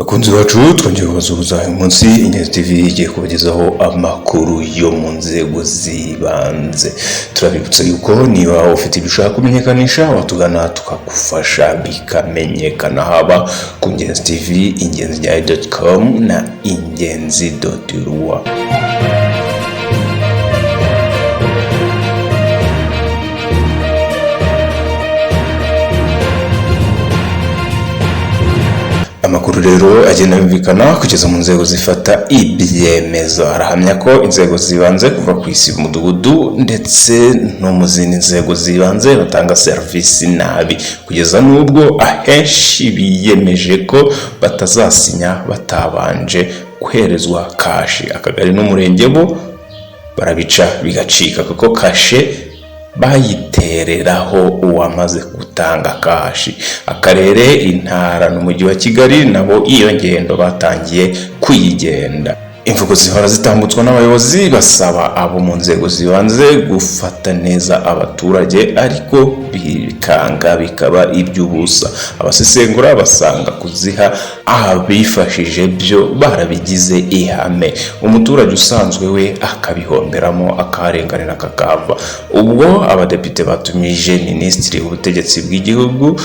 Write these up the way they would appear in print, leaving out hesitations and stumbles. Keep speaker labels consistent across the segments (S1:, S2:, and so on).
S1: Bakunzi bacu twongeye kubasuhuza munsi Ingenzi TV igiye kubagezaho amakuru yo mu nzego zibanze. Turabibutsa yuko niba ufite ibyo ushaka kumenyekanisha watugana tukagufasha bikamenyekana, haba ku Ingenzi TV, ingenzi.com na ingenzi.rwa. Amakuru rero agenda yumvikana kugeza mu nzego zifata ibyemezo. Arahamya ko inzego zibanze kuva ku isi umudugudu ndetse no mu zindi nzego zibanze batanga serivisi nabi, kugeza n'ubwo ahenshi biyemeje ko batazasinya batabanje guherezwa kashi. Akagari n'umurenge bo barabica bigacika kuko kashe bayitereraho uwamaze gutanga kashi. Akarere, intara n'umujyi wa Kigali nabo iyo ngendo batangiye kuyigenda. Imvugo zihora zitambutswa n'abayobozi basaba abo mu nzego zibanze gufata neza abaturage, ariko bikanga bikaba iby'ubusa. Abasesengura basanga kuziha abifashije byo barabigize ihame, umuturage usanzwe we akabihomberamo akarenganira kakava. Ubwo abadepite batumije minisitiri w'ubutegetsi bw'igihugu,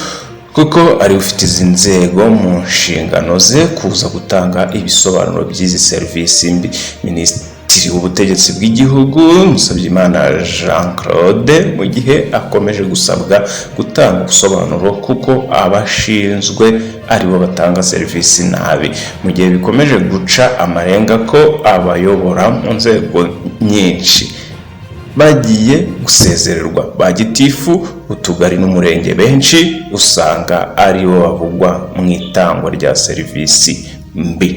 S1: kuko ari ufite izi nzego mu nshingano ze, kuza gutanga ibisobanuro by'izi serivisi mbi. Minisitiri w'ubutegetsi bw'igihugu Musabyimana Jean Claude mu gihe akomeje gusabwa gutanga ubusobanuro kuko abashinzwe aribo batanga serivisi nabi, mu gihe bikomeje guca amarenga ko abayobora mu nzego nyinshi bagiye gusezererwa. Ba gitifu, utugari n'umurenge benshi usanga aribo bavugwa mu itangwa rya serivisi mbi.